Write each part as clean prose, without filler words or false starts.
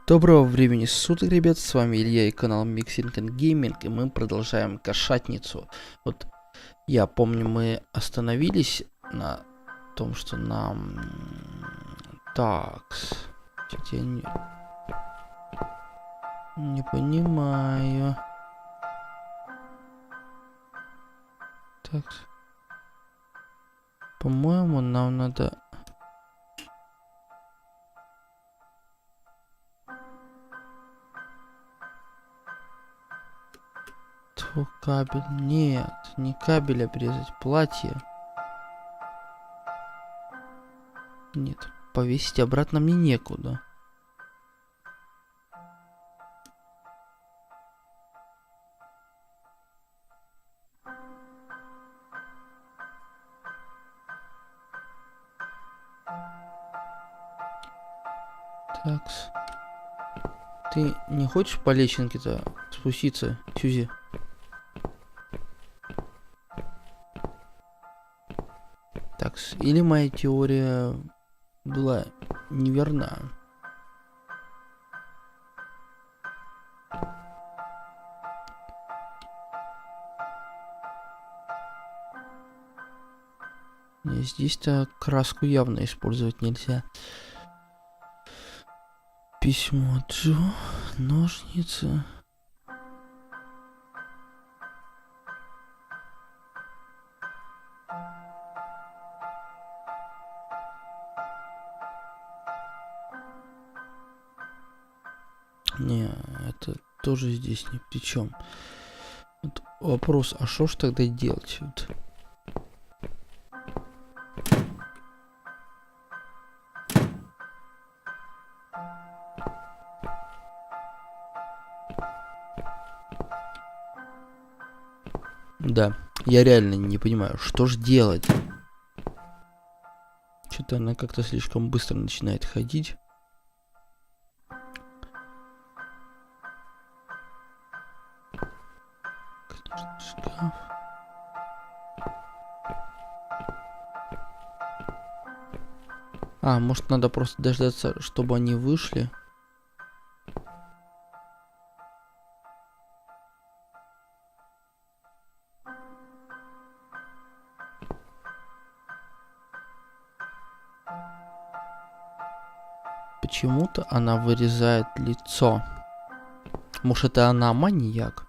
Доброго времени суток, ребят, с вами Илья и канал Mixing and Gaming, и мы продолжаем кошатницу. Вот, я помню, мы остановились на том, что нам... Так, я не понимаю. Так, по-моему, нам надо... Кабель. Нет, не кабель обрезать, платье. Нет, повесить обратно мне некуда. Такс. Ты не хочешь по лесенке-то спуститься, Сюзи? Такс. Или моя теория была неверна? Здесь-то краску явно использовать нельзя. Письмо Джо, ножницы. Не, это тоже здесь ни при чем. Вот вопрос, а что ж тогда делать? Вот. Да, я реально не понимаю, что ж делать. Что-то она как-то слишком быстро начинает ходить. Конечно, шкаф. А, может, надо просто дождаться, чтобы они вышли. Почему-то она вырезает лицо. Может, это она маньяк?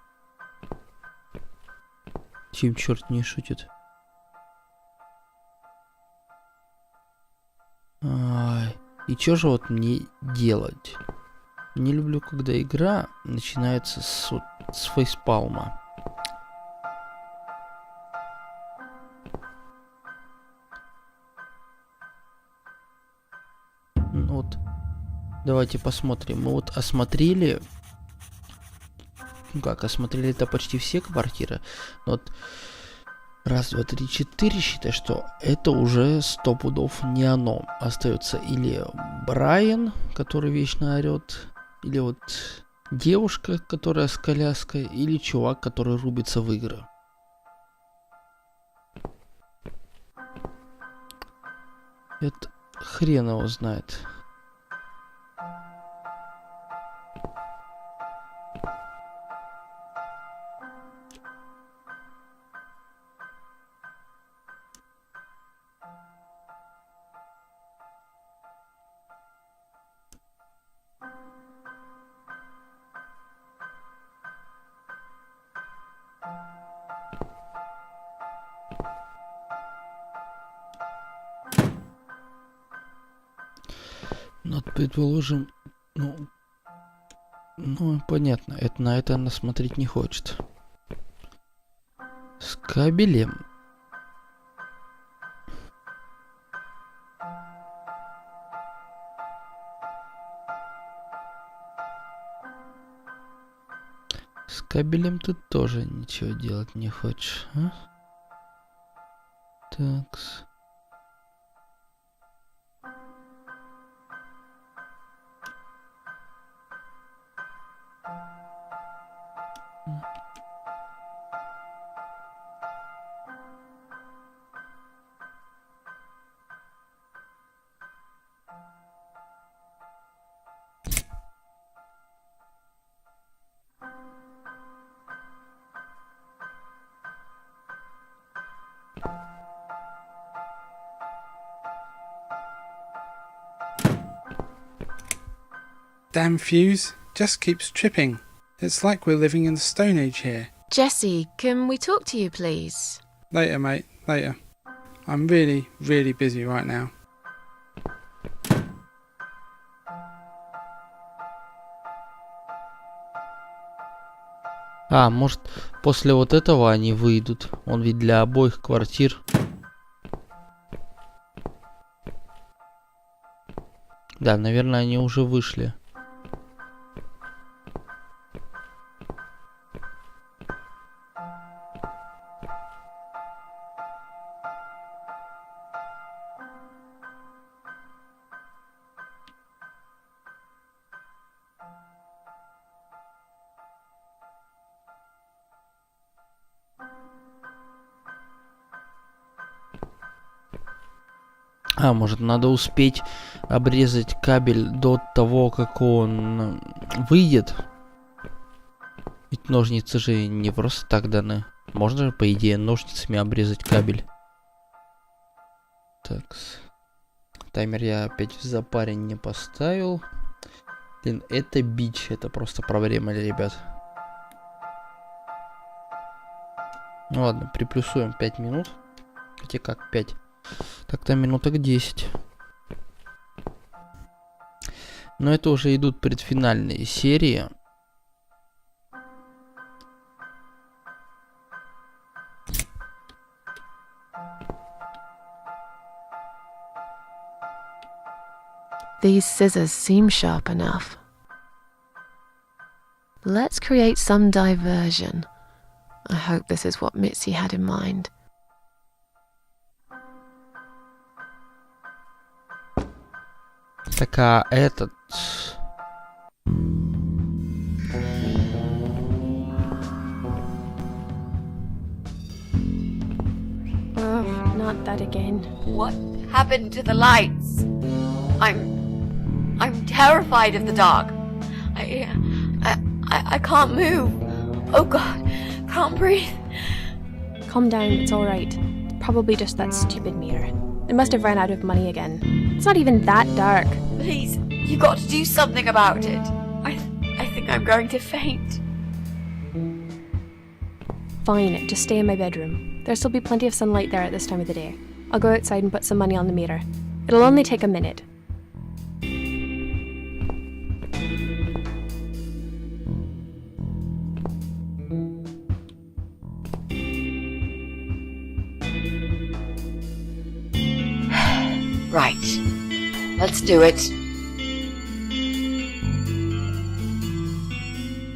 Чем черт не шутит? Ай, и чё же вот мне делать? Не люблю, когда игра начинается с фейспалма. Вот, давайте посмотрим. Мы вот осмотрели... Ну как, осмотрели-то почти все квартиры. Вот, раз, два, три, четыре, считай, что это уже 100 пудов не оно. Остается или Брайан, который вечно орет, или вот девушка, которая с коляской, или чувак, который рубится в игры. Это хрен его знает. Ну, предположим, ну, понятно, это на это она смотреть не хочет. С кабелем. С кабелем ты тоже ничего делать не хочешь, а? Такс. damn fuse just keeps tripping. It's like we're living in the Stone Age here. Jesse, can we talk to you, please? Later, mate, later. I'm really, really busy right now. А, может, после вот этого они выйдут. Он ведь для обоих квартир. Да, наверное, они уже вышли. А, может, надо успеть обрезать кабель до того, как он выйдет? Ведь ножницы же не просто так даны. Можно же, по идее, ножницами обрезать кабель. Так. Таймер я опять в запаре не поставил. Блин, это бич. Это просто проблема, ребят. Ну ладно, приплюсуем 5 минут. Хотя как 5? Так-то минуток 10. Но это уже идут предфинальные серии. These scissors seem sharp enough. Let's create some diversion. I hope this is what Mitzi had in mind. Так, а этот... Oh, not that again. What happened to the lights? I'm terrified of the dark. I can't move. Oh God, can't breathe. Calm down, it's alright. Probably just that stupid mirror. It must have run out of money again. It's not even that dark. Please, you got to do something about it. I think I'm going to faint. Fine, just stay in my bedroom. There'll still be plenty of sunlight there at this time of the day. I'll go outside and put some money on the mirror. It'll only take a minute. Right, let's do it.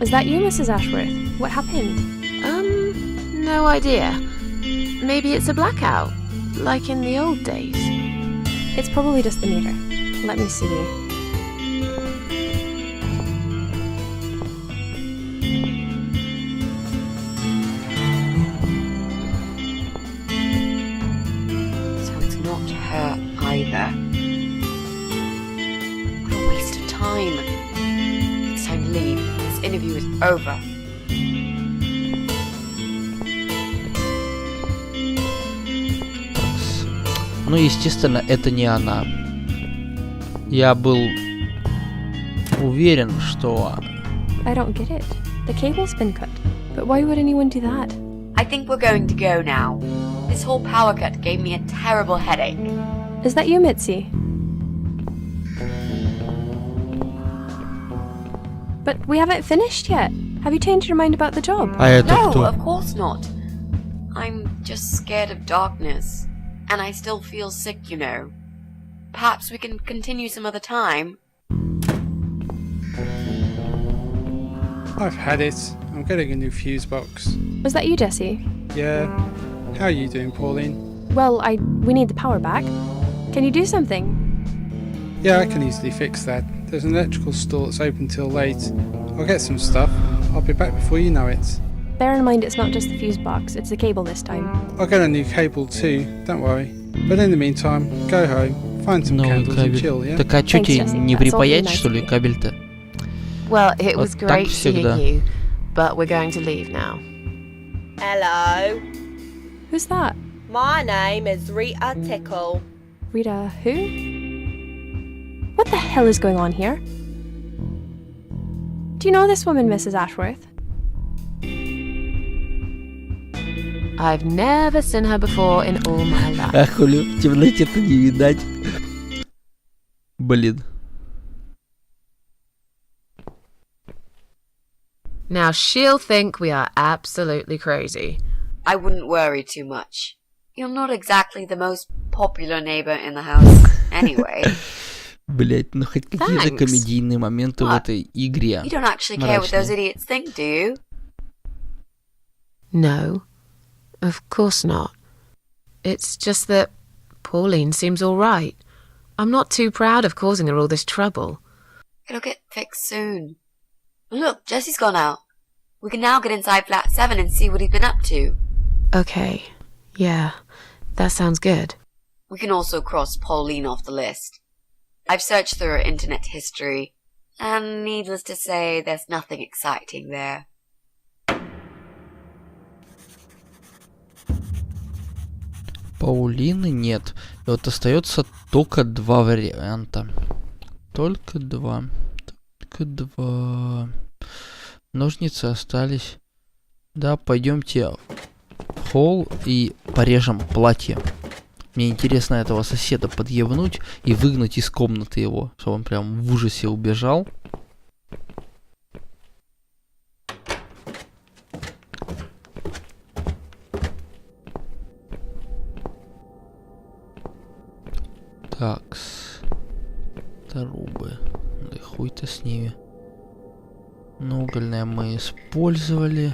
Is that you, Mrs. Ashworth? What happened? No idea. Maybe it's a blackout, like in the old days. It's probably just the meter. Let me see. So it's not her either. What a waste of time. It's time to leave. This interview is over. Ну, естественно, это не она. Я был уверен, что... I don't get it. The cable's been cut. But why would anyone do that? I think we're going to go now. This whole power cut gave me a terrible headache. Is that you, Mitzi? But we haven't finished yet. Have you changed your mind about the job? А это No, кто? of course not. I'm just scared of darkness. And I still feel sick, you know. Perhaps we can continue some other time. I've had it. I'm getting a new fuse box. Was that you, Jesse? Yeah. How are you doing, Pauline? Well, we need the power back. Can you do something? Yeah, I can easily fix that. There's an electrical store that's open till late. I'll get some stuff. I'll be back before you know it. Bear in mind it's not just the fuse box, it's the cable this time. I'll get a new cable too, don't worry. But in the meantime, go home, find some Новый candles and chill, кабель. yeah? Так а чё Thanks, тебе Jesse. не That's all припаять, really что nice ли, of you. кабель-то? Well, it was Вот так great всегда. seeing you, but we're going to leave now. Hello, Who's that? my name is Rita Tickle. Rita who? What the hell is going on here? Do you know this woman, Mrs. Ashworth? I've never seen her before in all my life. А хули, в темноте-то не видать. Блин. Now she'll think we are absolutely crazy. I wouldn't worry too much. You're not exactly the most popular neighbor in the house anyway. Блять, ну хоть какие-то Thanks. комедийные моменты в What? этой игре. You don't actually care what those Мрачные. idiots think, do you? No, of course not. It's just that Pauline seems all right. I'm not too proud of causing her all this trouble. It'll get fixed soon. Look, Jesse's gone out. We can now get inside flat 7 and see what he's been up to. Okay, yeah, that sounds good. We can also cross Pauline off the list. I've searched through her internet history, and needless to say, there's nothing exciting there. Паулины нет. И вот остается только два варианта. Только два. Только два. Ножницы остались. Да, пойдемте в холл и порежем платье. Мне интересно этого соседа подъебнуть и выгнать из комнаты его, чтобы он прям в ужасе убежал. Такс. Трубы. Да и хуй-то с ними. Ну, угольное мы использовали.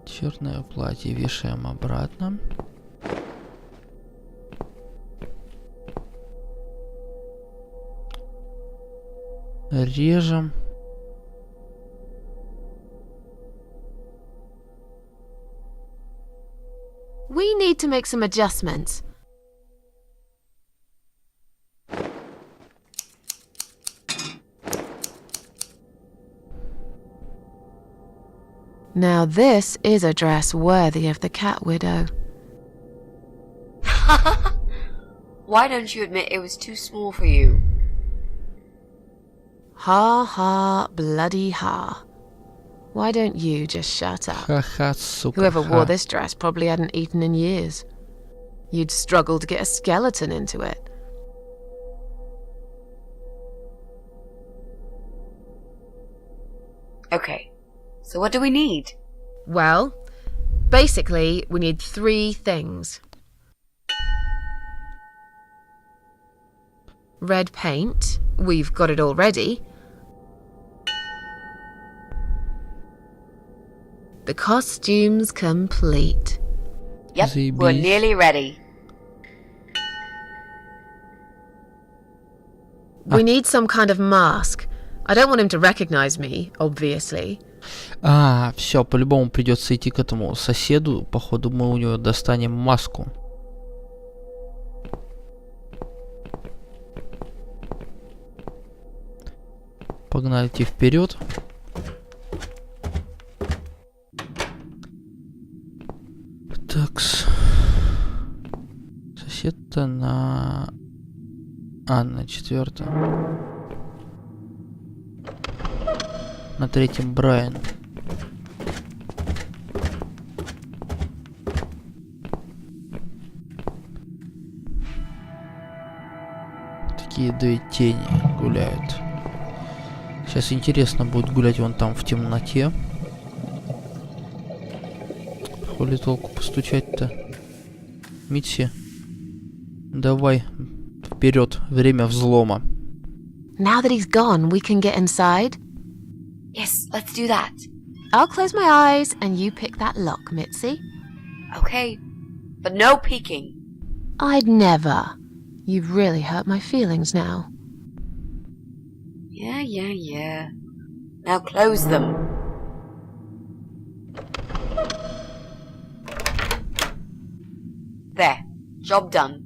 Черное платье вешаем обратно. Режем. We need to make some adjustments. Now this is a dress worthy of the cat widow. Why don't you admit it was too small for you? Ha ha, bloody ha. Why don't you just shut up? Ха-ха, сука. Whoever ха. wore this dress probably hadn't eaten in years. You'd struggle to get a skeleton into it. Okay, so what do we need? Well, basically, we need 3 things. Red paint. We've got it already. The costume's complete. Yep, we're Заебись. nearly ready. We need some kind of mask. I don't want him to recognize me, obviously. А, все, по-любому придется идти к этому соседу. Походу, мы у него достанем маску. Погнали идти вперед. Такс. Сосед-то на... А, на 4-м. На 3-м Брайан. Такие 2 тени гуляют. Сейчас интересно будет гулять вон там в темноте. Хули толку постучать-то? Митси, давай вперед, время взлома. Now that he's gone, we can get inside. Yes, let's do that. I'll close my eyes and you pick that lock, Mitzi. Okay, but no peeking. I'd never. You've really hurt my feelings now. Yeah. Now close them. There, job done.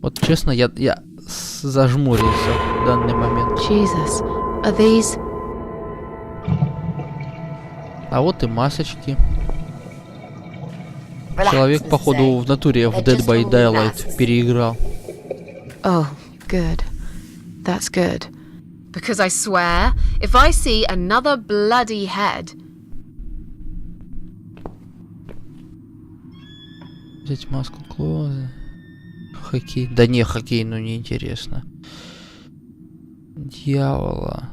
Вот честно, я зажмурился в данный момент. Jesus, are these... А вот и масочки. Relax, Человек, Mrs. походу, A. в натуре в They're Dead just by only Daylight masks. переиграл. Oh, good. That's good. Because I swear, if I see another bloody head... Взять маску Клоуза. Хоккей. Да не, хоккей, ну неинтересно. Дьявола.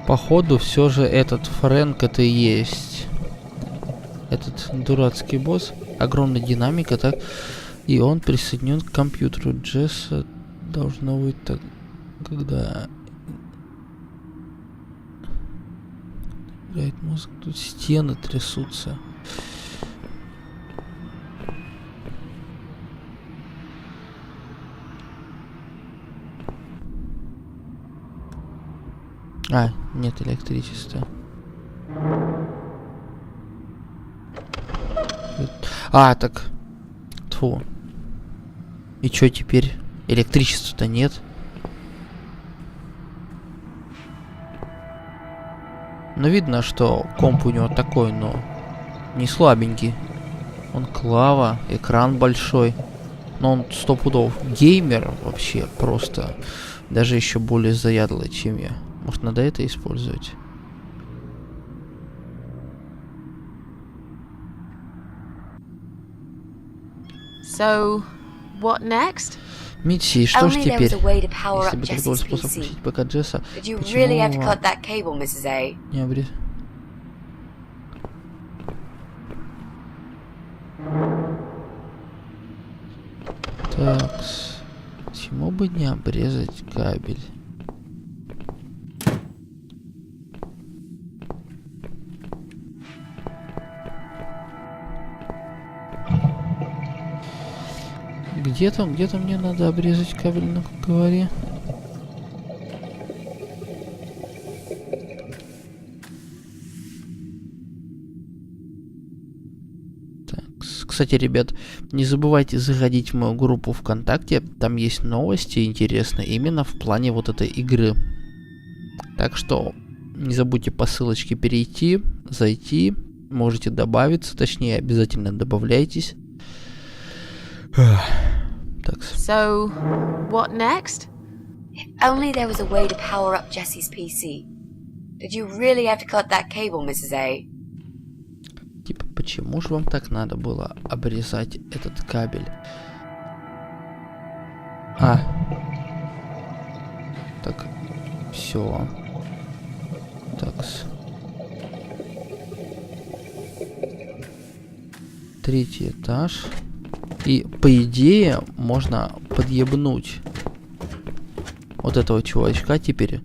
Походу, все же этот Фрэнк это и есть. Этот дурацкий босс. Огромная динамика, так. И он присоединен к компьютеру. Джесса должно быть так. Когда играет музыка, тут стены трясутся. А, нет электричества. А, так. Тьфу. И чё теперь? Электричества-то нет. Ну, видно, что комп у него такой, но не слабенький. Он клава, экран большой. Но он 100 пудов геймер вообще просто. Даже еще более заядлый, чем я. Может, надо это использовать? So, what next? Митси, что ж Only there was теперь? a way to power Если up бы такой Jessie's способ PC. включить ПК Джесса, Did you почему really have to вам cut that cable, Mrs. A? не обрез... Так, почему бы не обрезать кабель? Где-то мне надо обрезать кабель, ну-ка говори. Так, кстати, ребят, не забывайте заходить в мою группу ВКонтакте, там есть новости интересные именно в плане вот этой игры. Так что не забудьте по ссылочке перейти, зайти, можете добавиться, точнее обязательно добавляйтесь. So, what next? If only there was a way to power up Jessie's PC. Did you really have to cut that cable, Mrs. A? Типа, почему же вам так надо было обрезать этот кабель? А. Так, все. Такс. 3-й этаж. И, по идее, можно подъебнуть вот этого чувачка теперь.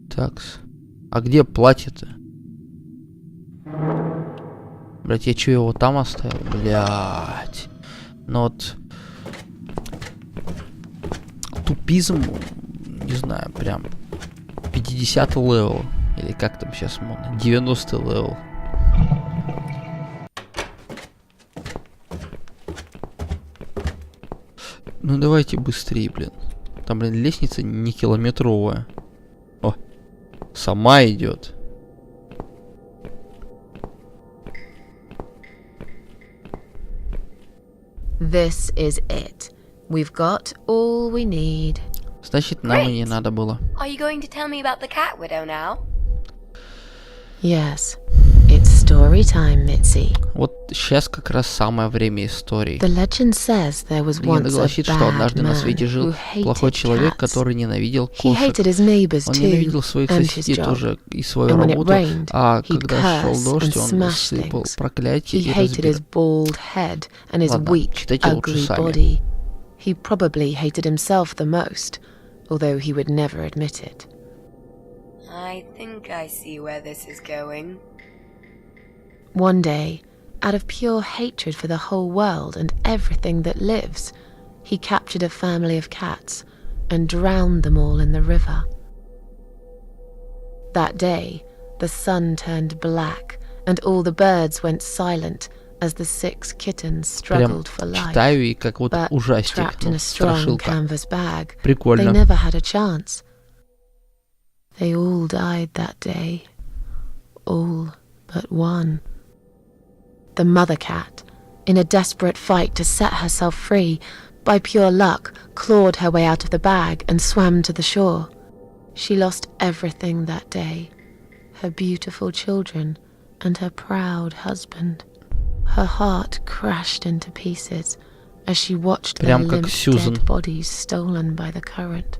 Такс. А где платье-то? Блять, я чё, его там оставил? Блять. Ну вот... Тупизм, не знаю, прям 50 левел. Или как там сейчас модно? 90 левел. Ну давайте быстрее, блин. Там, блин, лестница не километровая. О, сама идет. This is it. We've got all we need. Значит, нам и не Great. надо было. Are you going to tell me about the cat widow now? Yes. It's story time, Mitzi. Вот сейчас как раз самое время истории. The legend says there was Легенда once a гласит, что bad однажды на man свете жил who hated плохой человек, cats. который ненавидел He кошек. hated his neighbors Он too, ненавидел своих and his соседей job. тоже и свою And when it работу. rained, А he'd когда шел curse дождь, and он smash сыпал things. проклятие He и hated his разбирал. bald head and his Ладно, weak, читайте лучше ugly сами. body. He probably hated himself the most, although he would never admit it. I think I see where this is going. One day, out of pure hatred for the whole world and everything that lives, he captured a family of cats and drowned them all in the river. That day, the sun turned black and all the birds went silent as the 6 kittens struggled for life. Читаю и как вот But ужастик, trapped in a strong страшилка. canvas bag, they Прикольно. never had a chance. They all died that day. All but one. The mother cat, in a desperate fight to set herself free, by pure luck, clawed her way out of the bag and swam to the shore. She lost everything that day, her beautiful children and her proud husband. Her heart crashed into pieces as she watched their Прям как limp Сьюзан. dead bodies stolen by the current.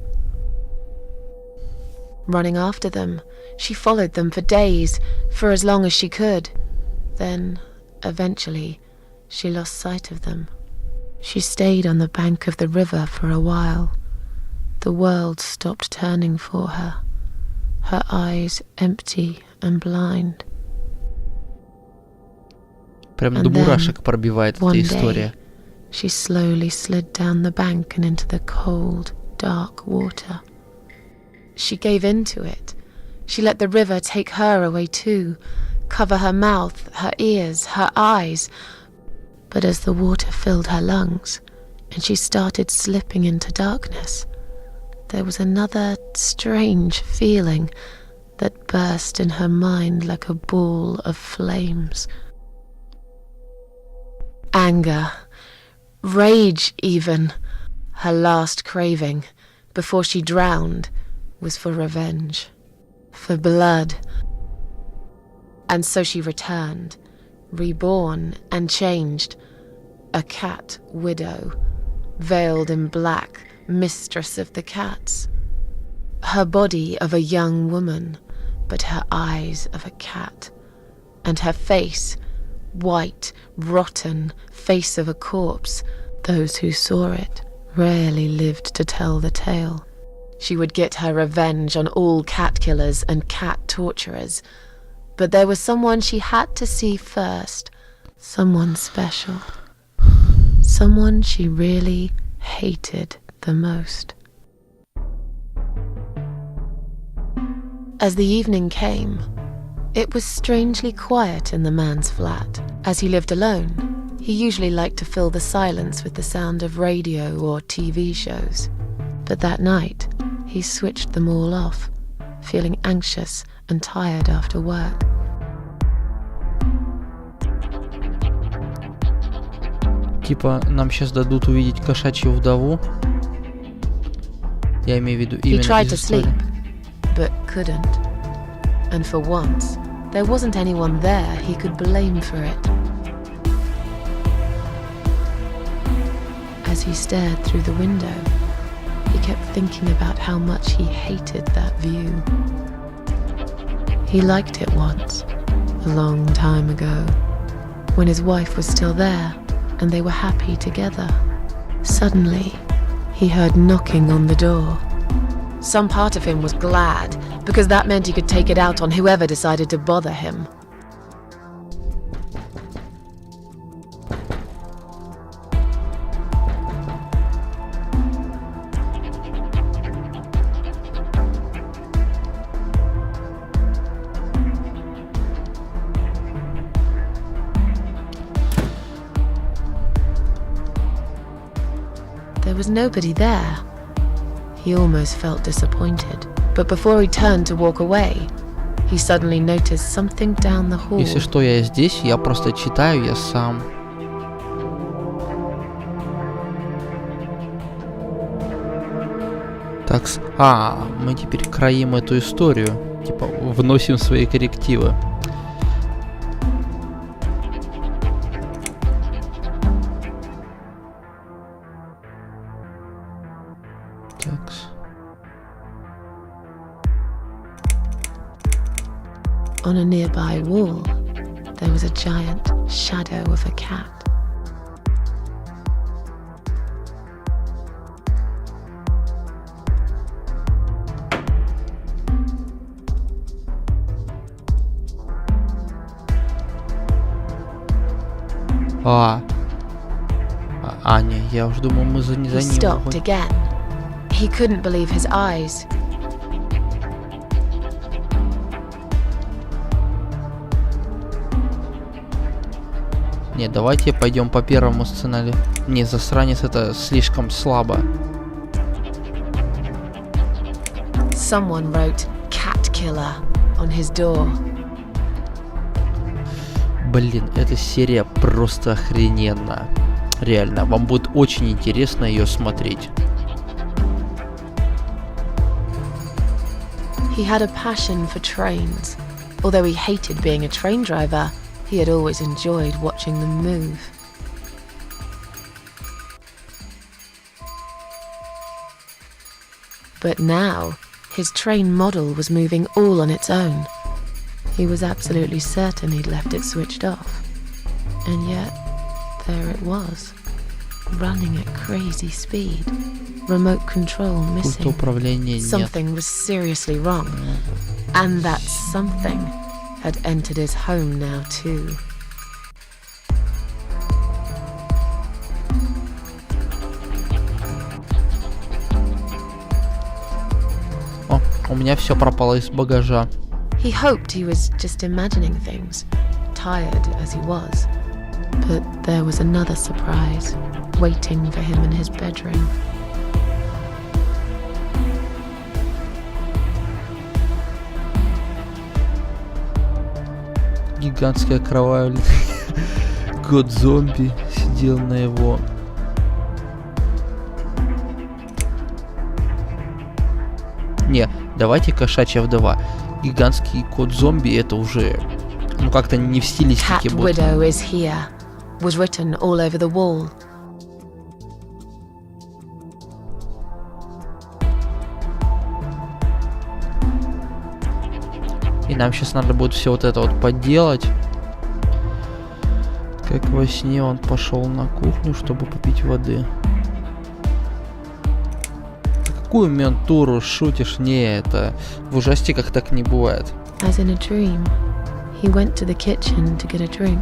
Running after them, she followed them for days, for as long as she could. Then, eventually, she lost sight of them. She stayed on the bank of the river for a while. The world stopped turning for her, her eyes empty and blind. Прям And до then, мурашек пробивает эта one история. day, she slowly slid down the bank and into the cold, dark water. She gave in to it. She let the river take her away too, cover her mouth, her ears, her eyes. But as the water filled her lungs and she started slipping into darkness, there was another strange feeling that burst in her mind like a ball of flames. Anger, rage even. Her last craving, before she drowned, was for revenge, for blood. And so she returned, reborn and changed, a cat widow, veiled in black, mistress of the cats. Her body of a young woman, but her eyes of a cat, and her face, white, rotten, face of a corpse. Those who saw it rarely lived to tell the tale. She would get her revenge on all cat killers and cat torturers. But there was someone she had to see first. Someone special. Someone she really hated the most. As the evening came, it was strangely quiet in the man's flat. As he lived alone, he usually liked to fill the silence with the sound of radio or TV shows. But that night, he switched them all off, feeling anxious and tired after work. Типа, нам сейчас дадут увидеть кошачью вдову. Я имею в виду He именно tried из to sleep, истории. but couldn't. And for once, there wasn't anyone there he could blame for it. As he stared through the window, he kept thinking about how much he hated that view. He liked it once, a long time ago, when his wife was still there and they were happy together. Suddenly, he heard knocking on the door. Some part of him was glad, because that meant he could take it out on whoever decided to bother him. There was nobody there. He almost felt disappointed. But before he turned to walk away, he suddenly noticed something down the hall. Если что, я здесь, я просто читаю, я сам. Так, мы теперь краим эту историю. Типа, вносим свои коррективы. On a nearby wall, there was a giant shadow of a cat. А, не, я уж думал, мы за He ним. stopped again. He couldn't believe his eyes. Не, давайте пойдем по первому сценарию. Не, засранец это слишком слабо. Someone wrote "cat killer" on his door. Блин, эта серия просто охрененна. Реально, вам будет очень интересно ее смотреть. He had a passion for trains. Although he hated being a train driver, he had always enjoyed watching them move. But now, his train model was moving all on its own. He was absolutely certain he'd left it switched off. And yet, there it was, running at crazy speed. Remote control Пульта missing. управления нет. Something was seriously wrong. And that something had entered his home now too. О, у меня все пропало из багажа. He hoped he was just imagining things, tired as he was. But there was another surprise waiting for him in his bedroom. Гигантская кровавая год зомби сидел на его. Не, давайте кошачья вдова. Гигантский кот зомби это уже, ну как-то не в стилистике Cat будет. Widow is here was written all over the wall. И нам сейчас надо будет все вот это вот подделать. Как во сне он пошел на кухню, чтобы попить воды. Какую ментуру шутишь? Не, это в ужастиках так не бывает. As in a dream, he went to the kitchen to get a drink.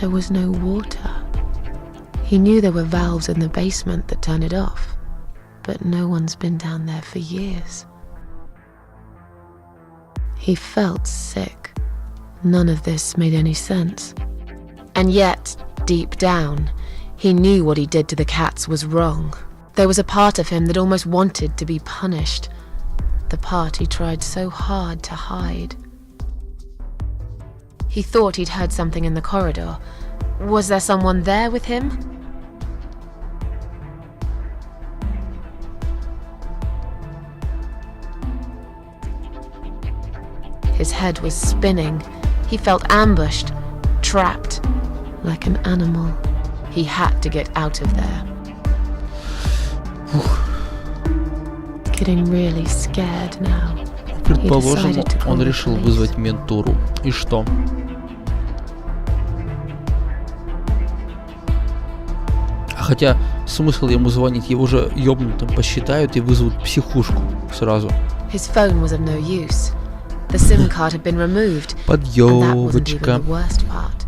There was no water. He knew there were valves in the basement that turned it off, but no one's been down there for years. He felt sick. None of this made any sense. And yet, deep down, he knew what he did to the cats was wrong. There was a part of him that almost wanted to be punished. The part he tried so hard to hide. He thought he'd heard something in the corridor. Was there someone there with him? His head was spinning. He felt ambushed, trapped, like an animal. He had to get out of there. Getting really scared now. Предположим, decided to call он the решил police. вызвать ментуру. И что? Хотя смысл ему звонить, его уже ёбнутым посчитают и вызовут психушку сразу. His phone was of no use. The SIM card had been removed, and that wasn't even Подъёбочка. the worst part.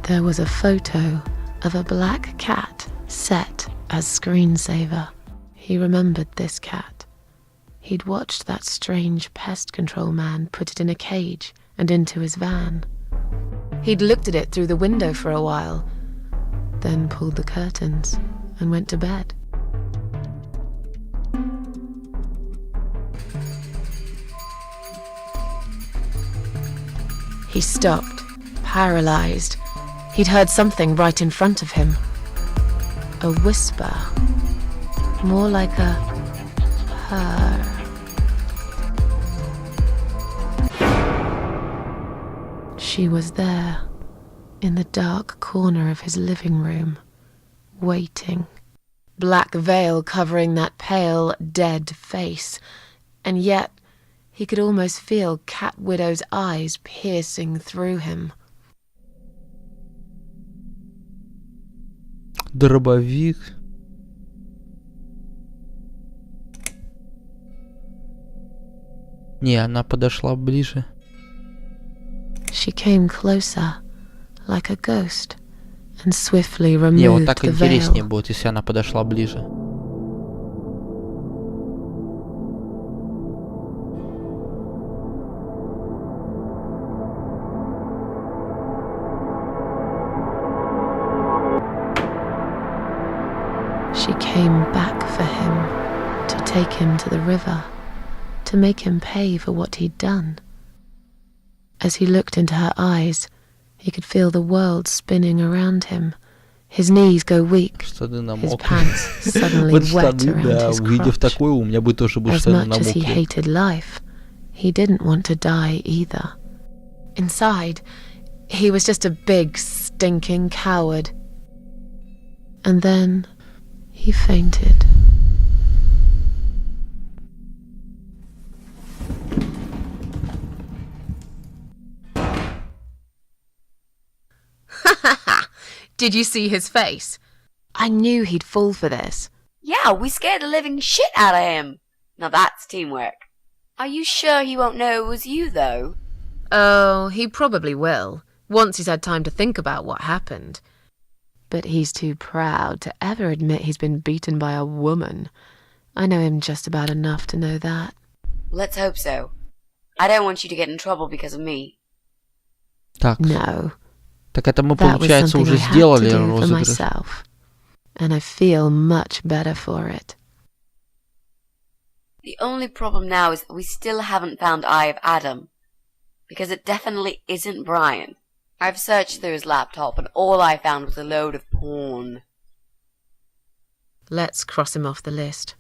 There was a photo of a black cat set as screensaver. He remembered this cat. He'd watched that strange pest control man put it in a cage and into his van. He'd looked at it through the window for a while, then pulled the curtains and went to bed. He stopped, paralyzed. He'd heard something right in front of him. A whisper, more like a purr. She was there, in the dark corner of his living room, waiting. Black veil covering that pale, dead face, and yet he could almost feel Cat Widow's eyes piercing through him. Дробовик. Не, она подошла ближе. She came closer, like a ghost, and swiftly Не, вот removed так the интереснее veil. будет, если она подошла ближе. She came back for him, to take him to the river, to make him pay for what he'd done. As he looked into her eyes, he could feel the world spinning around him, his knees go weak, Штаны his намокли. pants suddenly Вот wet штаны, around да, his увидев crotch. такое, у меня бы тоже бы As штаны much as he намокли. hated life, he didn't want to die either. Inside, he was just a big, stinking coward. And then he fainted. Did you see his face? I knew he'd fall for this. Yeah, we scared the living shit out of him. Now that's teamwork. Are you sure he won't know it was you, though? Oh, he probably will, once he's had time to think about what happened. But he's too proud to ever admit he's been beaten by a woman. I know him just about enough to know that. Let's hope so. I don't want you to get in trouble because of me. Так, No, так это мы, that was получается, something уже I had to сделали do for розыгрыш. myself. And I feel much better for it. The only problem now is that we still haven't found Eye of Adam. Because it definitely isn't Brian. I've searched through his laptop and all I found was a load of porn. Let's cross him off the list.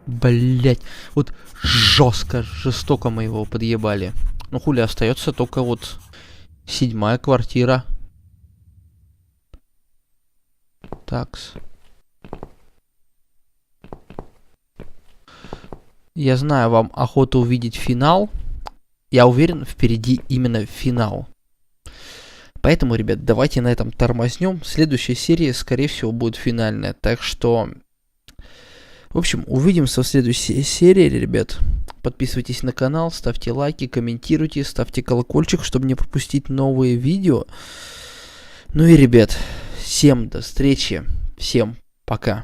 Блять, вот жестко, жестоко мы его подъебали. Ну хули, остается только вот 7-я квартира. Такс. Я знаю, вам охота увидеть финал. Я уверен, впереди именно финал. Поэтому, ребят, давайте на этом тормознем. Следующая серия, скорее всего, будет финальная. Так что, в общем, увидимся в следующей серии, ребят. Подписывайтесь на канал, ставьте лайки, комментируйте, ставьте колокольчик, чтобы не пропустить новые видео. Ну и, ребят, всем до встречи. Всем пока.